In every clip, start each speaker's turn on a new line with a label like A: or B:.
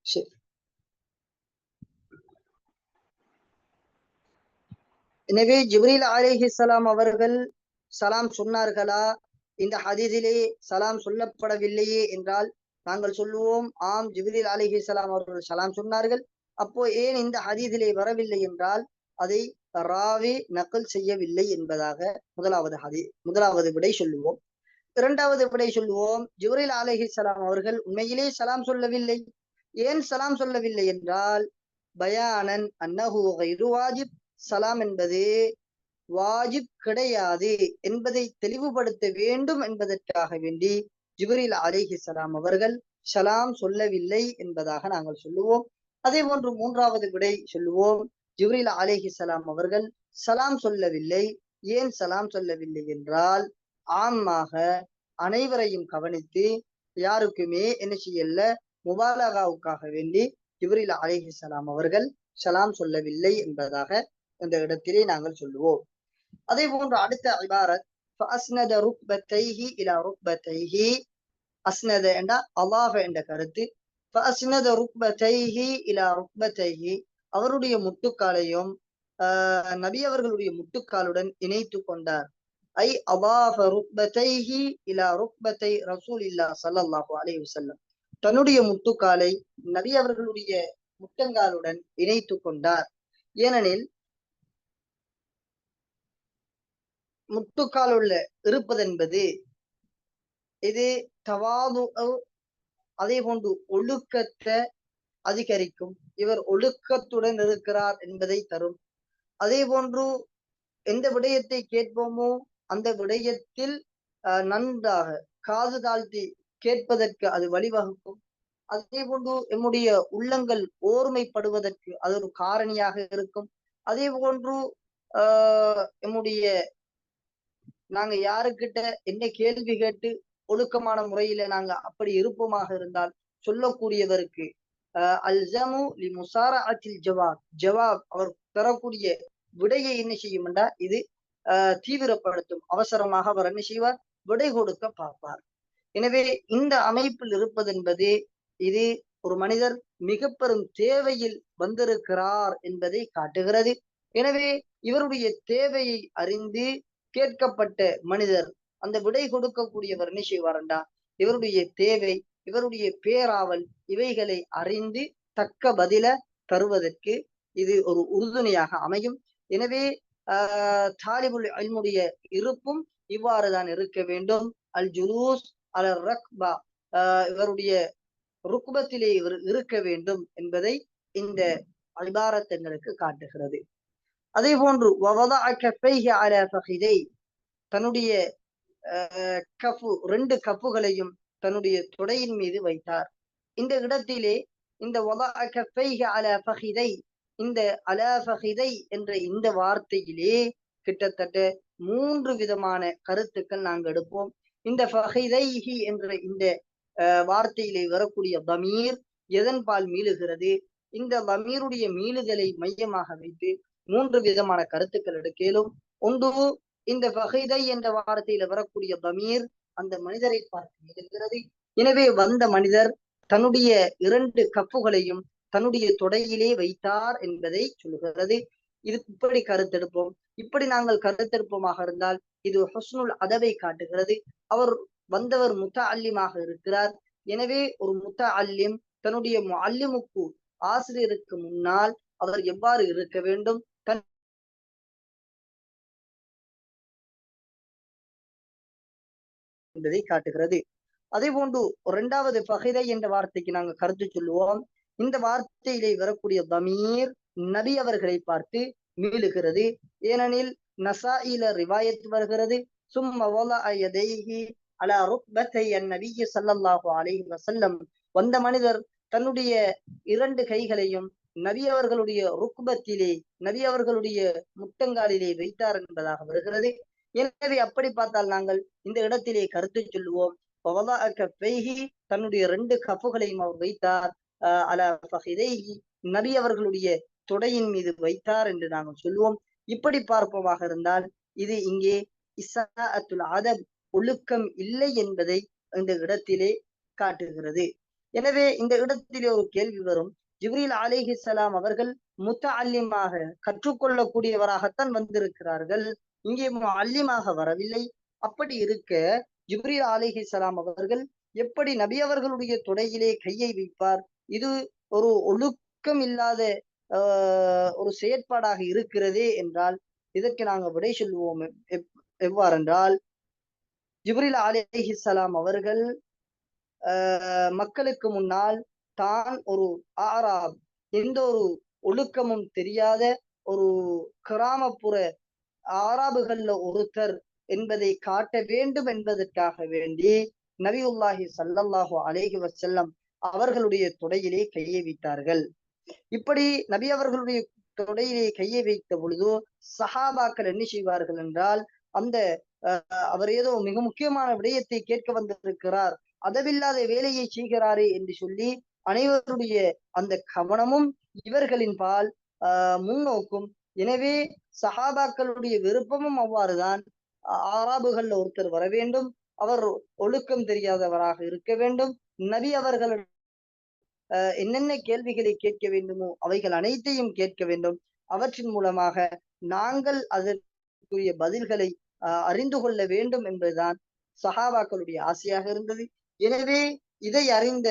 A: சரி. எனவே ஜிப்ரீல் அலைஹிஸ்ஸலாம் அவர்கள் சலாம் சொன்னார்களா? இந்த ஹதீஸிலே சலாம் சொல்லப்படவில்லையே என்றால் நாங்கள் சொல்லுவோம், ஆம், ஜிப்ரீல் அலைஹிஸ்ஸலாம் அவர்கள் சலாம் சொன்னார்கள். அப்போ ஏன் இந்த ஹதீஸிலே வரவில்லை என்றால் அதை ராவி நக்கல் செய்யவில்லை என்பதாக முதலாவது விடை சொல்லுவோம். இரண்டாவது விடை சொல்லுவோம், ஜிப்ரீல் அலைஹிஸ்ஸலாம் அவர்கள் உண்மையிலே சலாம் சொல்லவில்லை. ஏன் சலாம் சொல்லவில்லை என்றால் பயானன் அன்னஹு கைரு வாஜிப், சலாம் என்பது வாஜிப் கிடையாது என்பதை தெளிவுபடுத்த வேண்டும் என்பதற்காக வேண்டி ஜிப்ரீல் அலைஹிஸ்ஸலாம் அவர்கள் சலாம் சொல்லவில்லை என்பதாக நாங்கள் சொல்லுவோம். அதே போன்று மூன்றாவது விடை சொல்லுவோம், ஜிப்ரீல் அலைஹிஸ்ஸலாம் அவர்கள் சலாம் சொல்லவில்லை. ஏன் சலாம் சொல்லவில்லை என்றால் ஆமாக அனைவரையும் கவனித்து யாருக்குமே என்ன செய்யல, முபாலகாவுக்காக வேண்டி ஜிப்ரீல் அலைஹிஸ்ஸலாம் அவர்கள் சலாம் சொல்லவில்லை என்பதாக இந்த இடத்திலே நாங்கள் சொல்லுவோம். அதே போன்று அடுத்த இபாரத் ஃபஅஸ்னத ருக்பத்தைஹி இலா ருக்பத்தைஹி, அஸ்னத என்ற அல்லாஹ் என்ற கருத்து, ஃபஅஸ்னத ருக்பத்தைஹி இலா ருக்பத்தைஹி, அவருடைய முட்டுக்காலையும் நபி அவர்களுடைய முட்டுக்காலுடன் இணைத்து கொண்டார். ஐ அல்லாஹ் ருக்பத்தைஹி இலா ருக்பத்தை ரசூலில்லாஹ் ஸல்லல்லாஹு அலைஹி வஸல்லம், தன்னுடைய முட்டுக்காலை நபி அவர்களுடைய முட்டங்காலுடன் இணைத்து கொண்டார். ஏனெனில் முட்டுக்கால் உள்ள இருப்பதென்பது இது தவாது, அதே போன்று ஒழுக்கத்தை அதிகரிக்கும். இவர் ஒழுக்கத்துடன் இருக்கிறார் என்பதை தரும். அதே போன்று எந்த விடயத்தை கேட்போமோ அந்த விடயத்தில் நன்றாக காது தாழ்த்தி கேட்பதற்கு அது வழிவகுக்கும். அதே போன்று நம்முடைய உள்ளங்கள் ஓர்மைப்படுவதற்கு அது ஒரு காரணியாக இருக்கும். அதே போன்று நம்முடைய நாங்க யாருக்கிட்ட என்ன கேள்வி கேட்டு ஒழுக்கமான முறையில நாங்க அப்படி இருப்போமாக இருந்தால் சொல்லக்கூடியவருக்கு அல்ஜமு லி முசாரஅத்தில் ஜவாப் அவர் பெறக்கூடிய விடையை என்ன செய்யும் என்றா இது தீவிரப்படுத்தும். அவசரமாக அவர் என்ன செய்வார், விடை கொடுக்க பார்ப்பார். எனவே இந்த அமைப்பில் இருப்பது என்பது இது ஒரு மனிதர் மிக பெரும் தேவையில் வந்திருக்கிறார் என்பதை காட்டுகிறது. எனவே இவருடைய தேவையை அறிந்து கேட்கப்பட்ட மனிதர் அந்த விடை கொடுக்கக்கூடியவர் என்ன செய்வார்டா, இவருடைய தேவை, இவருடைய பேராவல் இவைகளை அறிந்து தக்க பதில தருவதற்கு இது ஒரு உறுதுணையாக அமையும். எனவே தாலிபுல் இல்முடைய இருப்பும் இவ்வாறுதான் இருக்க வேண்டும். அல் ஜுலூஸ் அல் ரக்பா, இவருடைய ருக்பத்திலே இவர் இருக்க வேண்டும் என்பதை இந்த இபாரத் எங்களுக்கு காட்டுகிறது. அதே போன்று தன்னுடைய கஃபு, 2 கஃபுகளையும் தன்னுடைய தொடையின் மீது வைத்தார். இந்த இடத்திலே இந்த இந்த அலஃபஹிதை என்ற இந்த வார்த்தையிலே கிட்டத்தட்ட 3 விதமான கருத்துக்கள் நாங்கள் எடுப்போம். இந்த ஃபஹிதைஹி என்ற இந்த வார்த்தையிலே வரக்கூடிய தமீர் எதன் பால் மீளுகிறது? இந்த தமீருடைய மீளுதலை மையமாக வைத்து 3 விதமான கருத்துக்கள் எடுக்கலும். ஒன்று, இந்த ஃபஹிதை என்ற வார்த்தையில வரக்கூடிய தமீர் அந்த மனிதரை பார்த்து மீளுகிறது. எனவே வந்த மனிதர் தன்னுடைய 2 கப்புகளையும் தன்னுடைய தொடையிலே வைத்தார் என்பதை சொல்கிறது. இது இப்படி கருத்தெடுப்போம். இப்படி நாங்கள் கருத்தெடுப்போமாக இருந்தால் இது ஹுஸ்னுல் அதபை காட்டுகிறது. அவர் வந்தவர் முத்தஅல்லிமாக இருக்கிறார். எனவே ஒரு முத்தஅல்லிம் தன்னுடைய முஅல்லிமுக்கு, ஆசிரியருக்கு முன்னால் அவர் எவ்வாறு இருக்க வேண்டும் என்பதை காட்டுகிறது. அதே போன்று 2வது ஃபஹிதை என்ற வார்த்தைக்கு நாங்கள் கருத்து சொல்லுவோம். இந்த வார்த்தையிலே வரக்கூடிய தமீர் நபி அவர்களை பார்த்து மீளுகிறது. ஏனெனில் நசாயில ரிவாயத் வருகிறது, சும்ம வலஅ யதைஹி அலா ருக்பத்தை அன்-நபிய் ஸல்லல்லாஹு அலைஹி வஸல்லம், வந்த மனிதர் தன்னுடைய 2 கைகளையும் நபி அவர்களுடைய ருக்பத்திலே, நபி அவர்களுடைய முட்டங்காலிலே வைத்தார் என்பதாக வருகிறது. எனவே அப்படி பார்த்தால் நாங்கள் இந்த இடத்திலே கருத்து சொல்லுவோம், தன்னுடைய 2 கஃபுகளையும் அவர் வைத்தார், அலா ஃபஹிதைஹி நபி அவர்களுடைய தொடையின் மீது வைத்தார் என்று நாங்கள் சொல்லுவோம். இப்படி பார்ப்போமாக இருந்தால் இது இங்கே இஸ்ஸாஅத்துல் அதப், ஒழுக்கம் இல்லை என்பதை இந்த இடத்திலே காட்டுகிறது. எனவே இந்த இடத்திலே ஒரு கேள்வி வரும், ஜிப்ரீல் அலைஹிஸ்ஸலாம் அவர்கள் முத்தஅல்லிமாக கற்றுக்கொள்ளக்கூடியவராகத்தான் வந்திருக்கிறார்கள், இங்கே முஅல்லிமாக வரவில்லை. அப்படி இருக்க ஜிப்ரீல் அலைஹிஸ்ஸலாம் அவர்கள் எப்படி நபி அவர்களுடைய தொடையிலே கையை வைப்பார்? இது ஒரு ஒழுக்கம் இல்லாத ஒரு செயற்பாடாக இருக்கிறதே என்றால், இதற்கு நாங்க விடை சொல்லுவோம் எவ்வாறென்றால், ஜிப்ரீல் அலைஹிஸ்ஸலாம் அவர்கள் மக்களுக்கு முன்னால் தான் ஒரு ஆராப், எந்த ஒரு ஒழுக்கமும் தெரியாத ஒரு கிராமப்புற ஆராபுகள்ல ஒருத்தர் என்பதை காட்ட வேண்டும் என்பதற்காக வேண்டி நபியுல்லாஹி ஸல்லல்லாஹு அலைஹி வஸல்லம் அவர்களுடைய தொடையிலே கையை வைத்தார்கள். இப்படி நபி அவர்களுடைய தொடையிலே கையை வைத்த பொழுது சஹாபாக்கள் என்ன செய்வார்கள் என்றால், அந்த அவர் ஏதோ மிக முக்கியமான விடயத்தை கேட்க வந்திருக்கிறார், அதவில்லாத வேலையை செய்கிறாரே என்று சொல்லி அனைவருடைய அந்த கவனமும் இவர்களின் பால் முன்னோக்கும். எனவே சஹாபாக்களுடைய விருப்பமும் அவ்வாறுதான். ஆராபுகள்ல ஒருத்தர் வர வேண்டும், அவர் ஒழுக்கம் தெரியாதவராக இருக்க வேண்டும், நபி அவர்கள் என்னென்ன கேள்விகளை கேட்க வேண்டுமோ அவைகள் அனைத்தையும் கேட்க வேண்டும், அவற்றின் மூலமாக நாங்கள் அதற்குரிய பதில்களை அறிந்து கொள்ள வேண்டும் என்பதுதான் சஹாபாக்களுடைய ஆசையாக இருந்தது. எனவே இதை அறிந்த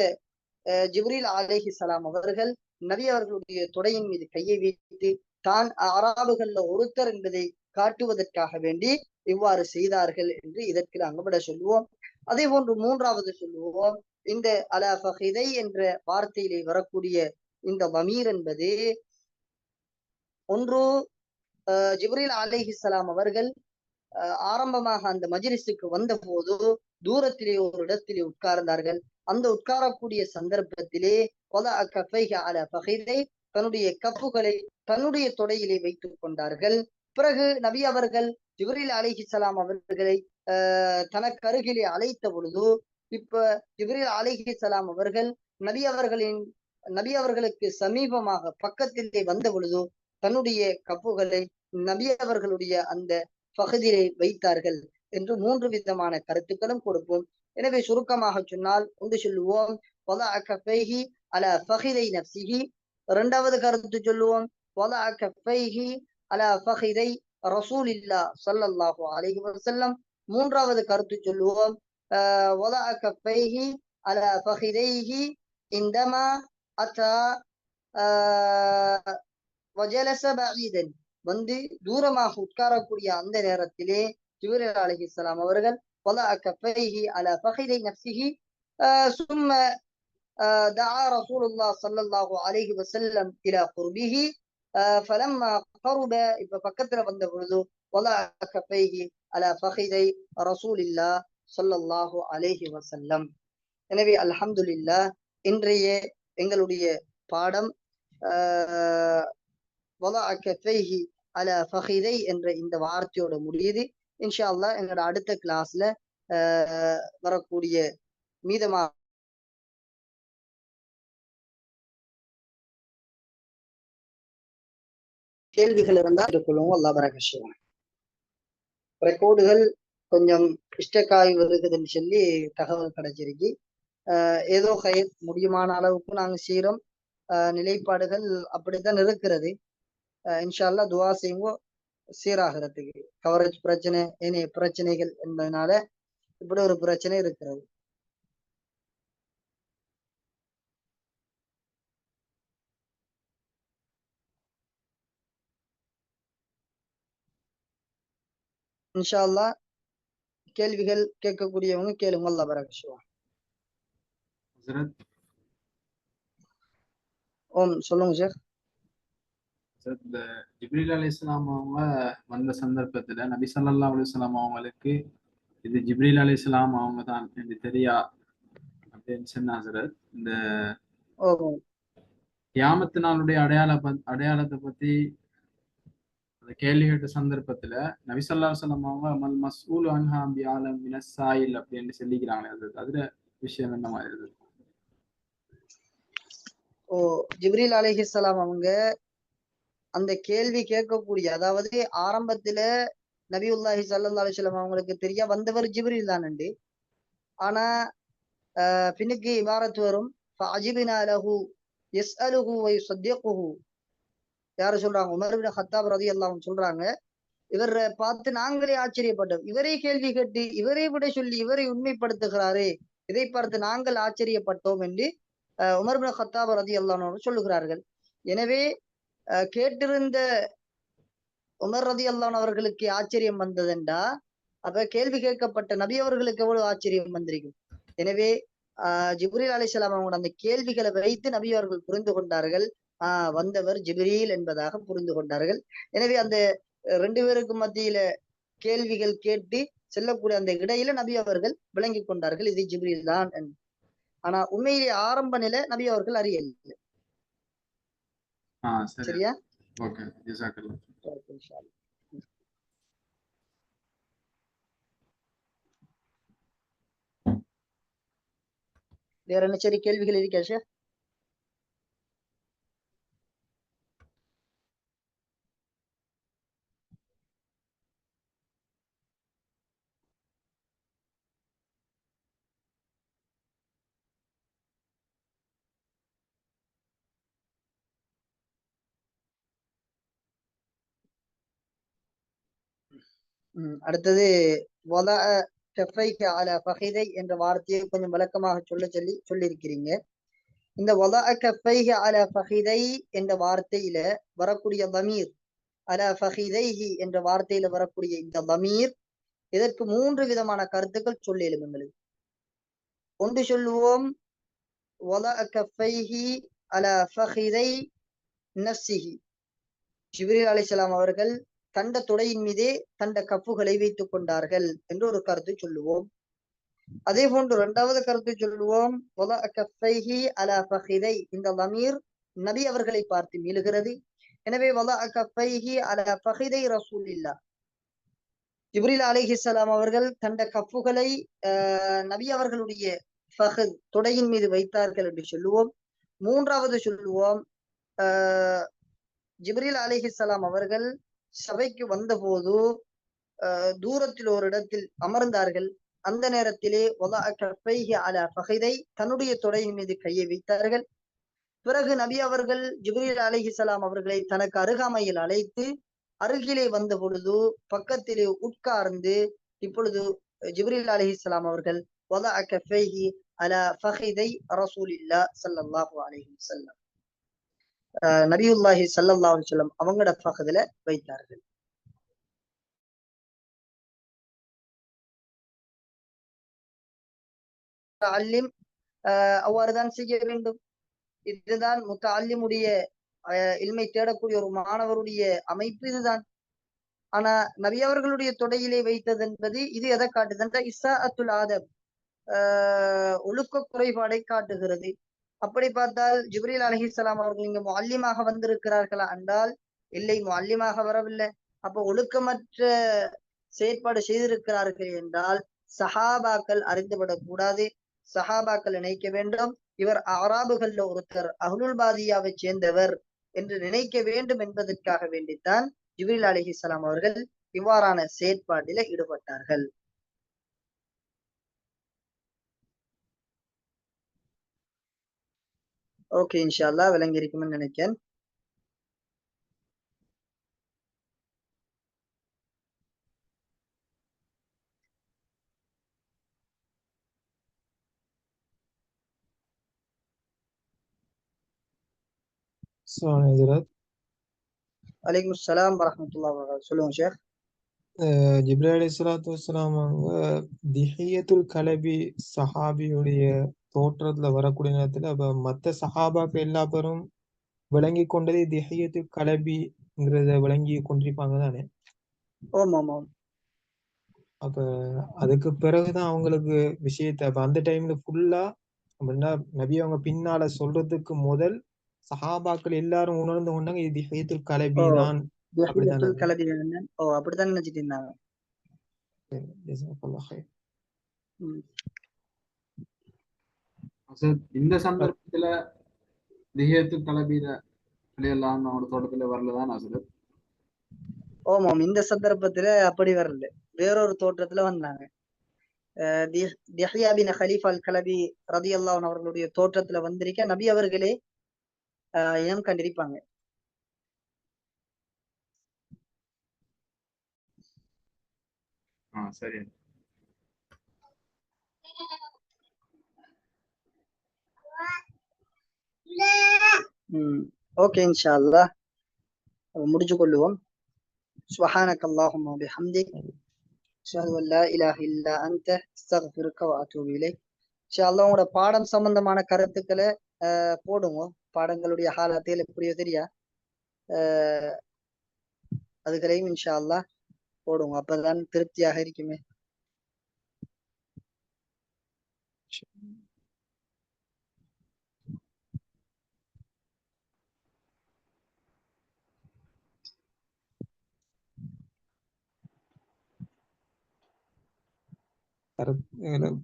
A: ஜிப்ரீல் அலைஹிஸ்ஸலாம் அவர்கள் நபி அவர்களுடைய தொடையின் மீது கையை வைத்து தான் அராபுகள்ல ஒருத்தர் என்பதை காட்டுவதற்காக வேண்டி இவ்வாறு செய்தார்கள் என்று இதற்கு நாங்கள் விட சொல்லுவோம். அதே போன்று மூன்றாவது சொல்லுவோம், இந்த அல ஃபஹிதை என்ற வார்த்தையிலே வரக்கூடிய இந்த வமீர் என்பது ஒன்று ஜிப்ரீல் அலைஹிஸ்ஸலாம் அவர்கள் ஆரம்பமாக அந்த மஜ்லிஸுக்கு வந்த போது தூரத்திலே ஒரு இடத்திலே உட்கார்ந்தார்கள். அந்த உட்காரக்கூடிய சந்தர்ப்பத்திலே தன்னுடைய கப்புகளை தன்னுடைய தொடையிலே வைத்துக் கொண்டார்கள். பிறகு நபி அவர்கள் ஜிப்ரீல் அலைஹிஸ்ஸலாம் அவர்களை தனக்கு அருகிலே அழைத்த பொழுது, இப்ப ஜிப்ரீல் அலைஹிஸ்ஸலாம் அவர்கள் நபி அவர்களுக்கு சமீபமாக பக்கத்திலே வந்த பொழுது தன்னுடைய கப்புகளை நபி அவர்களுடைய அந்த பகுதியை வைத்தார்கள் என்று மூன்று விதமான கருத்துக்களும் கொடுப்போம். எனவே சுருக்கமாக சொன்னால் ஒன்று சொல்லுவோம், அல ஃபஹிதை நஃப்ஸிஹி. இரண்டாவது கருத்து சொல்லுவோம், அல ஃபஹிதை ரசூலில்லாஹ் ஸல்லல்லாஹு அலைஹி வஸல்லம். மூன்றாவது கருத்து சொல்லுவோம், அல ஃபஹிதைஹி இந்தமா அத்தா வஜலஸ பஈதன். வந்து தூரமாக உட்காரக்கூடிய அந்த நேரத்திலே ஜிப்ரீல் அலைஹிஸ்ஸலாம் அவர்கள் அலா ஃபஹிதை நஃப்ஸிஹி ثم دعا رسول الله صلى الله عليه وسلم الى قربه فلما قرب இப்ப பக்கத்துல வந்த பொழுது وضع كفيه على فخذي رسول الله صلى الله عليه وسلم. எனவே அல்ஹம்துலில்லாஹ், இன்றைய எங்களுடைய பாடம் அல ஃபஹிதை என்ற இந்த வார்த்தையோட முடியுது. இன்ஷா அல்லாஹ் எங்களோட அடுத்த கிளாஸ்ல வரக்கூடிய மீதமா கேள்விகள் இருந்தால் எடுத்துக்கொள்ளுங்க. அல்லாஹ் பரக்கத் செய்வான். ரெக்கார்டுகள் கொஞ்சம் இஷ்டக்காய் வருகுதுன்னு சொல்லி தகவல் கிடைச்சிருக்கு. ஏதோ முடியுமான அளவுக்கு நாங்க செய்யறோம். நிலைப்பாடுகள் அப்படித்தான் இருக்கிறது. இன்ஷா அல்லாஹ் துவா செய்வோம் சீராகிறதுக்கு. கவரேஜ் பிரச்சனை, இணைய பிரச்சனைகள் என்பதனால இப்படி ஒரு பிரச்சனை இருக்கிறது. இன்ஷா அல்லாஹ் கேள்விகள் கேட்கக்கூடியவங்க கேளுங்க. அல்லாஹ் பரக்கத் செய்வான். ஓம் சொல்லுங்க சார்.
B: இந்த ஜிப்ரீல் அலைஹிஸ்ஸலாம் அவங்க வந்த சந்தர்ப்பத்துல நபி ஸல்லல்லாஹு அலைஹி வஸல்லம் அவங்களுக்கு இது ஜிப்ரீல் அலைஹிஸ்ஸலாம் அவங்க தான் என்று தெரியா அப்படின்னு சொன்ன ஹஸரத், இந்த கியாமத்து நாளுடைய அடையாளத்தை பத்தி அந்த கேள்வி கேட்ட சந்தர்ப்பத்துல நபி ஸல்லல்லாஹு அலைஹி வஸல்லம் அவங்க மல் மஸ்ஊல் அன்ஹா பிஆலம் மினஸ் ஸாயில் அப்படின்னு சொல்லிக்கிறாங்க. அதுல விஷயம் என்ன மாதிரி இருக்கு?
A: ஜிப்ரீல் அலைஹிஸ்ஸலாம் அவங்க அந்த கேள்வி கேட்கக்கூடிய, அதாவது ஆரம்பத்துல நபியுல்லாஹி ஸல்லல்லாஹு அலைஹி வஸல்லம் அவங்களுக்கு தெரிய வந்தவர் ஜிப்ரீல் தானண்டு. ஆனா பின்னுக்கு இபாரத்து வரும், فعجبنا له يسأله ويصدقه. யாரு சொல்றாங்க? உமர் இப்னு கத்தாப் ரலியல்லாஹு அன்ஹு சொல்றாங்க, இவரை பார்த்து நாங்களே ஆச்சரியப்பட்டோம். இவரே கேள்வி கேட்டு இவரை விட சொல்லி இவரை உண்மைப்படுத்துகிறாரே, இதை பார்த்து நாங்கள் ஆச்சரியப்பட்டோம் என்று உமர் இப்னு கத்தாப் ரலியல்லாஹு அன்ஹு சொல்லுகிறார்கள். எனவே கேட்டிருந்த உமர் ரலியல்லாஹு அன்ஹு அவர்களுக்கு ஆச்சரியம் வந்ததென்றா, அப்ப கேள்வி கேட்கப்பட்ட நபி அவர்களுக்கு எவ்வளவு ஆச்சரியம் வந்திருக்கும். எனவே ஜிப்ரீல் அலைஹிஸ்ஸலாம் அவங்க அந்த கேள்விகளை வைத்து நபி அவர்கள் புரிந்து கொண்டார்கள். வந்தவர் ஜிப்ரீல் என்பதாக புரிந்து கொண்டார்கள். எனவே அந்த 2 பேருக்கு மத்தியில கேள்விகள் கேட்டு செல்லக்கூடிய அந்த இடையில நபி அவர்கள் விளங்கி கொண்டார்கள், இது ஜிப்ரீல் தான் என்று. ஆனா உண்மையிலே ஆரம்ப நிலை நபி அவர்கள் அறியல. சரியா?
B: ஓகே, ஜஸாக்கல்லாஹ்.
A: வேற என்ன சரி கேள்விகள் இருக்கா ஷேக்? அடுத்தது வலஅ கஃபைக அலா ஃபஹிதை என்ற வார்த்தையை கொஞ்சம் விளக்கமாக சொல்லியிருக்கிறீங்க. இந்த வலஅ கஃபைக அலா ஃபஹிதை என்ற வார்த்தையில வரக்கூடிய தமீர், அலா ஃபஹிதைஹி என்ற வார்த்தையில வரக்கூடிய இந்த தமீர், இதற்கு 3 விதமான கருத்துக்கள் சொல்லி எழுதுங்களுக்கு. ஒன்று சொல்லுவோம் வலஅ கஃபைஹி அலா ஃபஹிதை நஃப்ஸிஹி, ஜிப்ரீல் அலைஹிஸ்ஸலாம் அவர்கள் தண்ட தொடையின் மீதே தண்ட கப்புகளை வைத்துக் கொண்டார்கள் என்று ஒரு கருத்து சொல்லுவோம். அதே போன்று 2வது கருத்து சொல்லுவோம் வலஅ கஃபைஹி அலா ஃபஹிதை, இந்த தமீர் நபி அவர்களை பார்த்து மீளுகிறது. எனவே வலஅ கஃபைஹி அலா ஃபஹிதை ரசூலில்லாஹ், ஜிப்ரீல் அலைஹிஸ்ஸலாம் அவர்கள் தண்ட கப்புகளை நபி அவர்களுடைய ஃபஹத் தொடையின் மீது வைத்தார்கள் என்று சொல்லுவோம். 3வது சொல்லுவோம் ஜிப்ரீல் அலைஹிஸ்ஸலாம் அவர்கள் சபைக்கு வந்தபோது தூரத்தில் ஒரு இடத்தில் அமர்ந்தார்கள். அந்த நேரத்திலே வலஅ கஃபைஹி அலா ஃபஹிதை, தன்னுடைய தொடையின் மீது கையை வைத்தார்கள். பிறகு நபி அவர்கள் ஜிப்ரீல் அலைஹிஸ்ஸலாம் அவர்களை தனக்கு அருகாமையில் அழைத்து அருகிலே வந்த பொழுது பக்கத்திலே உட்கார்ந்து, இப்பொழுது ஜிப்ரீல் அலைஹிஸ்ஸலாம் அவர்கள் வலஅ கஃபைஹி அலா ஃபஹிதை ரசூலில்லாஹ் ஸல்லல்லாஹு அலைஹி வஸல்லம், நபியுல்லாஹி ஸல்லல்லாஹு அலைஹி வஸல்லம் அவங்களோட ஃபஹதுல வைத்தார்கள். முத்தஅல்லிம் அவ்வாறுதான் செய்ய வேண்டும். இதுதான் முத்தஅல்லிமுடைய இல்மை தேடக்கூடிய ஒரு மாணவருடைய அமைப்பு இதுதான். ஆனா நபி அவர்களுடைய தொடையிலே வைத்தது என்பது இது எதை காட்டுது? இஸ்ஸாஅத்துல் ஆதப், ஒழுக்க குறைபாடை காட்டுகிறது. அப்படி பார்த்தால் ஜிப்ரீல் அலைஹிஸ்ஸலாம் அவர்கள் இங்கு முஅல்லிமாக வந்திருக்கிறார்களா என்றால் இல்லை, முஅல்லிமாக வரவில்லை. அப்ப ஒழுக்கமற்ற செயற்பாடு செய்திருக்கிறார்கள் என்றால் சஹாபாக்கள் அறிந்துவிடக் கூடாது. சஹாபாக்கள் நினைக்க வேண்டும், இவர் அராபுகள்ல ஒருத்தர், அஹ்லுல் பாதியாவை சேர்ந்தவர் என்று நினைக்க வேண்டும் என்பதற்காக வேண்டித்தான் ஜிப்ரீல் அலைஹிஸ்ஸலாம் அவர்கள் இவ்வாறான செயற்பாட்டில ஈடுபட்டார்கள். ஓகே, இன்ஷா அல்லாஹ் விளங்கி இருக்கும்னு நினைக்கிறேன். அலைக்கும் ஸலாம் வரஹ்மத்துல்லாஹி வபரகாத்துஹு. சொல்லுங்க ஷேக்.
C: ஜிப்ரீல் அலைஹிஸ்ஸலாத்து வஸ்ஸலாம் அவங்க திஹியத்துல் கலபி சஹாபியுடைய தோற்றத்துல வரக்கூடிய நேரத்துல அப்ப மத்த சஹாபாக்கள் எல்லா பேரும் விளங்கி கொண்டது திஹியத்துல் கலபிங்கிறத விளங்கி கொண்டிருப்பாங்க தானே?
A: ஆமாம்.
C: அப்ப அதுக்கு பிறகுதான் அவங்களுக்கு விஷயத்த அப்ப அந்த டைம்ல ஃபுல்லா அப்படின்னா நபி அவங்க பின்னால சொல்றதுக்கு முதல் சஹாபாக்கள் எல்லாரும் உணர்ந்து கொண்டாங்க இது திஹியத்துல் கலபி தான்.
A: அப்படித்தான் நினைச்சிட்டு இருந்தாங்க.
B: இந்த சந்தர்ப்பத்துல திஹியத்துல் கலபி ரலியல்லாஹு அன்ஹு தோட்டத்துல வரலதான் அசரத்.
A: ஓமாம், இந்த சந்தர்ப்பத்துல அப்படி வரல, வேறொரு தோற்றத்துல வந்தாங்க. திஹ்யா பின் ஹலீஃபா அல் கலபி ரலியல்லாஹு அன்ஹு அவர்களுடைய தோற்றத்துல வந்திருக்க நபி அவர்களே இனம் கண்டிருப்பாங்க.
B: சரி.
A: ஓகே, இன்ஷா அல்லாஹ் முடிச்சு கொள்ளுவோம். சுப்ஹானக அல்லாஹும்ம பிஹம்திக் அஷ்ஹது அல்லா இலாஹ இல்லா அன்த அஸ்தக்ஃபிருக வ அத்தூபு இலைக். இன்ஷா அல்லாஹ் உங்களோட பாடம் சம்பந்தமான கருத்துக்களை போடுங்க. பாடங்களுடைய ஹாலத்தில் எப்படியோ தெரியா அதுகளையும் இன்ஷா அல்லாஹ் போடுங்க. அப்பதான் திருப்தியாக இருக்குமே.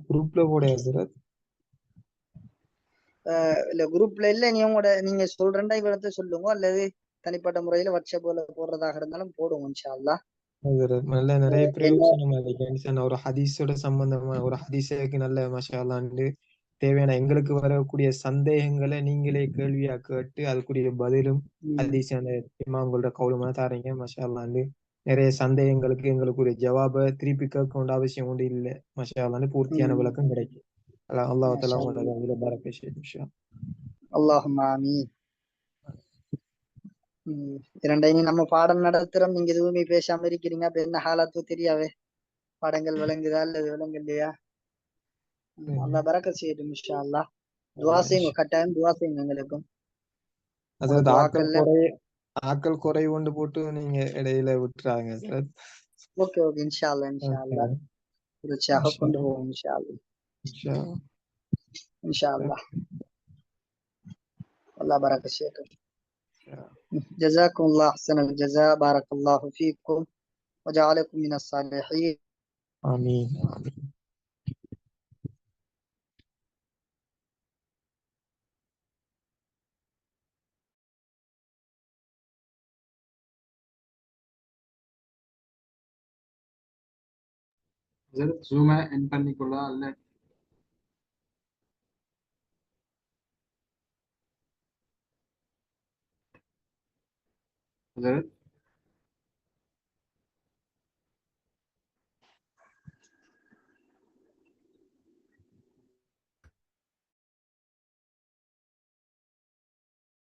C: குரூப்ல போட
A: இல்ல குரூப்ல இல்ல, நீங்க சொல்றேன்டா இவரத்தை சொல்லுங்க, அல்லது தனிப்பட்ட முறையில வாட்ஸ்அப்ல போடுறதாக இருந்தாலும் போடுவோம் இன்ஷா அல்லாஹ்.
C: நல்ல நிறைய பிரயோஜனம் இருக்கு. ஒரு ஹதீஸோட சம்பந்தமா ஒரு ஹதீஸுக்கு நல்ல மாஷா அல்லாஹ்னு தேவையான எங்களுக்கு வரக்கூடிய சந்தேகங்களை நீங்களே கேள்வியா கேட்டு அதுக்குரிய பதிலும் ஹதீஸ் அந்த இமாம்களோட கவுலுமா தாரீங்க மாஷா அல்லாஹ்னு. நிறைய சந்தேகங்களுக்கு எங்களுக்குரிய ஜவாபை திருப்பி கேட்க வேண்டிய அவசியம் ஒன்று இல்லை மாஷா அல்லாஹ்னு. பூர்த்தியான விளக்கம் கிடைக்கும். அல்லாஹ் தஆலா உங்களோட பரக்கத் செய்யட்டும்.
A: அல்லாஹும்ம ஆமீன். இரண்டையும் நம்ம பாடம் நடத்துறோம், நீங்க எதுவுமே பேசாம இருக்கிறீங்க. அப்ப என்ன ஹாலாத்தோ தெரியாவே. பாடங்கள் விளங்குதா அல்லது விளங்கு இல்லையா? அல்லாஹ் பரக்கத் செய்யட்டும் இன்ஷா அல்லாஹ். துஆ செய்யுங்க, கட்டாயம் துஆ செய்யுங்க எங்களுக்கும்.
C: அதாவது ஆக்கள் குறை கொண்டு போட்டு நீங்க இடையில விட்டுறாங்க.
A: ஓகே ஓகே, இன்ஷா அல்லாஹ் இன்ஷா அல்லாஹ் தொடர்ச்சியாக கொண்டு போவோம் இன்ஷா அல்லாஹ். இன்ஷா அல்லாஹ் அல்லாஹ் பரக்கத் செய்யட்டும். جزاكم الله أحسن الجزاء. بارك الله فيكم وجعلكم من الصالحين.
C: آمين.
B: ஜூமை என் பண்ணிக்கொள்ளலாம் அல்ல